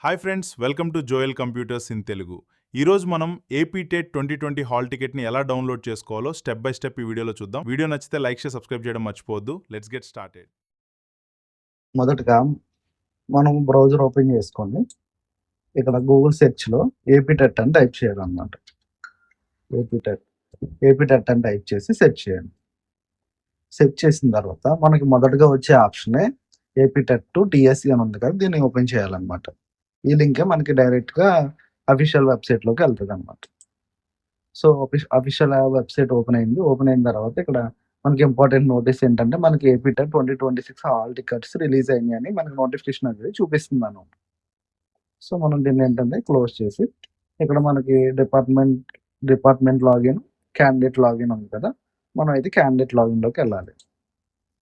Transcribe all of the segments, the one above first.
Hi friends, welcome to Joel computers in Telugu. ఈరోజు మనం AP TET 2020 hall టికెట్ని ఎలా డౌన్లోడ్ చేసుకోవాలో స్టెప్ బై స్టెప్ ఈ వీడియోలో చూద్దాం. వీడియో నచ్చితే లైక్ చేసి సబ్స్క్రైబ్ చేయడం మర్చిపోవద్దు. Let's get started. మొదటగా మనం బ్రౌజర్ ఓపెన్ చేసుకొని ఇక్కడ గూగుల్ సెర్చ్లో ఏపీ టెట్ అని టైప్ చేయాలన్నమాట. ఏపీ టెట్ అని టైప్ చేసి సెర్చ్ చేయండి. సెర్చ్ చేసిన తర్వాత మనకి మొదటగా వచ్చే ఆప్షనే ఏపీ టెట్ టు టీఎస్సీ అని ఉంది కదా, దీన్ని ఓపెన్ చేయాలన్నమాట. ఈ లింకే మనకి డైరెక్ట్గా అఫీషియల్ వెబ్సైట్లోకి వెళ్తుంది అనమాట. సో అఫీషియల్ వెబ్సైట్ ఓపెన్ అయింది. ఓపెన్ అయిన తర్వాత ఇక్కడ మనకి ఇంపార్టెంట్ నోటీస్ ఏంటంటే మనకి AP TET 2026 hall tickets release అయినాయి అని మనకి నోటిఫికేషన్ అనేది చూపిస్తుంది అనమాట. సో మనం దీన్ని ఏంటంటే క్లోజ్ చేసి ఇక్కడ మనకి డిపార్ట్మెంట్ లాగిన్, క్యాండిడేట్ లాగిన్ ఉంది కదా, మనం అయితే క్యాండిడేట్ లాగిన్లోకి వెళ్ళాలి.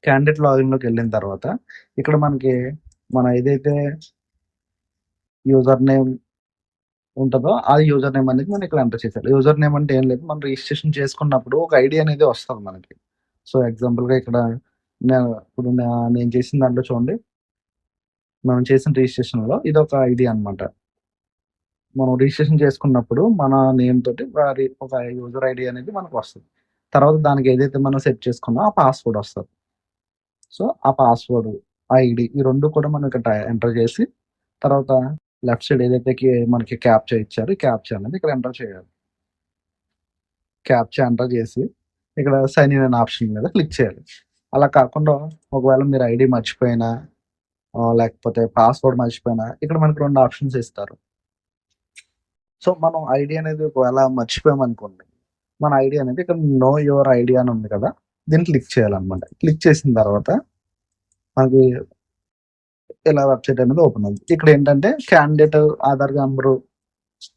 క్యాండిడేట్ లాగిన్లోకి వెళ్ళిన తర్వాత ఇక్కడ మనకి మన ఏదైతే యూజర్ నేమ్ ఉంటుందో ఆ యూజర్ నేమ్ అనేది మనం ఇక్కడ ఎంటర్ చేయాలి. యూజర్ నేమ్ అంటే ఏం లేదు, మనం రిజిస్ట్రేషన్ చేసుకున్నప్పుడు ఒక ఐడి అనేది వస్తుంది మనకి. సో ఎగ్జాంపుల్గా ఇక్కడ నేను చేసిన దాంట్లో చూడండి, మనం చేసిన రిజిస్ట్రేషన్లో ఇది ఒక ఐడి అనమాట. మనం రిజిస్ట్రేషన్ చేసుకున్నప్పుడు మన నేమ్ తోటి ఒక యూజర్ ఐడి అనేది మనకు వస్తుంది. తర్వాత దానికి ఏదైతే మనం సెట్ చేసుకున్నా ఆ పాస్వర్డ్ వస్తుంది. సో ఆ పాస్వర్డ్, ఐడి ఈ రెండు కూడా మనం ఇక్కడ ఎంటర్ చేసి తర్వాత లెఫ్ట్ సైడ్ ఏదైతే మనకి క్యాప్చా ఇచ్చారు, ఈ క్యాప్చా అనేది ఇక్కడ ఎంటర్ చేయాలి. క్యాప్చా ఎంటర్ చేసి ఇక్కడ సైన్ ఇన్ అనే ఆప్షన్ మీద క్లిక్ చేయాలి. అలా కాకుండా ఒకవేళ మీరు ఐడి మర్చిపోయినా లేకపోతే పాస్వర్డ్ మర్చిపోయినా ఇక్కడ మనకి రెండు ఆప్షన్స్ ఇస్తారు. సో మనం ఐడి అనేది ఒకవేళ మర్చిపోయామనుకోండి, మన ఐడి అనేది ఇక్కడ నో యువర్ ఐడి అని ఉంది కదా, దీన్ని క్లిక్ చేయాలన్నమాట. క్లిక్ చేసిన తర్వాత మనకి ఇలా వెబ్సైట్ అనేది ఓపెన్ అవుతుంది. ఇక్కడ ఏంటంటే క్యాండిడేట్ ఆధార్ నెంబరు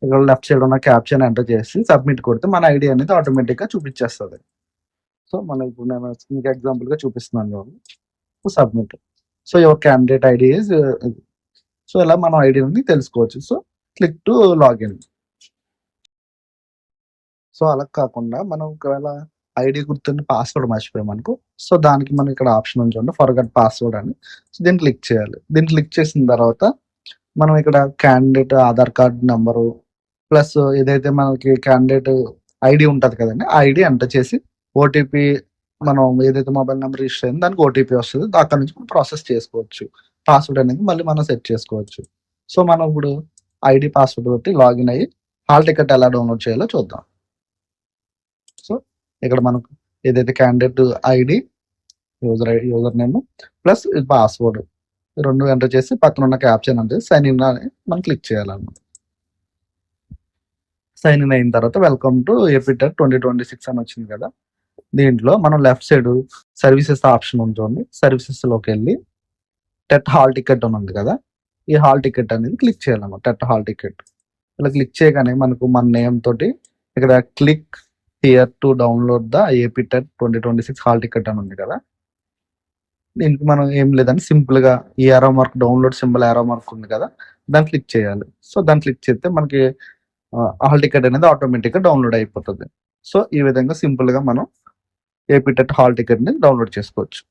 ఇక్కడ లెఫ్ట్ సైడ్ ఉన్న క్యాప్షన్ ఎంటర్ చేసి సబ్మిట్ కొడితే మన ఐడి అనేది ఆటోమేటిక్గా చూపించేస్తుంది. సో మనం ఇప్పుడు నేను మీకు ఎగ్జాంపుల్గా చూపిస్తున్నాను, submit. So your candidate ID is, so ఇలా మనం ఐడిని తెలుసుకోవచ్చు. So click to login. So అలా కాకుండా మనం ఒకవేళ ఐడి గుర్తుండి పాస్వర్డ్ మర్చిపోయామనుకో, సో దానికి మనం ఇక్కడ ఆప్షన్ ఉంచండి ఫర్గట్ పాస్వర్డ్ అని. సో దీన్ని క్లిక్ చేయాలి. దీన్ని క్లిక్ చేసిన తర్వాత మనం ఇక్కడ candidate Aadhaar card number plus ఏదైతే మనకి క్యాండిడేట్ ఐడి ఉంటుంది కదండి, ఆ ఐడి ఎంటర్ చేసి ఓటీపీ, మనం ఏదైతే మొబైల్ నెంబర్ రిజిస్టర్ అయిందో దానికి ఓటీపీ వస్తుంది, అక్కడ నుంచి మనం ప్రాసెస్ చేసుకోవచ్చు. పాస్వర్డ్ అనేది మళ్ళీ మనం సెట్ చేసుకోవచ్చు. సో మనం ఇప్పుడు ఐడి పాస్వర్డ్ తోటి లాగిన్ అయ్యి హాల్ టికెట్ ఎలా డౌన్లోడ్ చేయాలో చూద్దాం. సో ఇక్కడ మనకు ఏదైతే candidate ID, user name plus password రెండు ఎంటర్ చేసి పక్కన ఉన్న క్యాప్షన్ అంటే సైన్ ఇన్ అని మనం క్లిక్ చేయాలన్నమాట. సైన్ ఇన్ అయిన తర్వాత వెల్కమ్ టు ఏపీ టెట్ 2026 అని వచ్చింది కదా, దీంట్లో మనం లెఫ్ట్ సైడ్ సర్వీసెస్ ఆప్షన్ ఉంటుంది. సర్వీసెస్లోకి వెళ్ళి టెట్ హాల్ టికెట్ అని ఉంది కదా, ఈ హాల్ టికెట్ అనేది క్లిక్ చేయాలన్నమాట. టెట్ హాల్ టికెట్ ఇలా క్లిక్ చేయగానే మనకు మన నేమ్ తోటి ఇక్కడ click here to download the AP TET 2026 hall ticket అని ఉంది కదా, దీనికి మనం ఏం లేదని సింపుల్గా ఈ ఏరో మార్క్, డౌన్లోడ్ సింబల్ ఏరో మార్క్ ఉంది కదా, దాన్ని క్లిక్ చేయాలి. సో దాన్ని క్లిక్ చేస్తే మనకి హాల్ టికెట్ అనేది ఆటోమేటిక్గా డౌన్లోడ్ అయిపోతుంది. సో ఈ విధంగా సింపుల్గా మనం ఏపీ టెట్ హాల్ టికెట్ని డౌన్లోడ్ చేసుకోవచ్చు.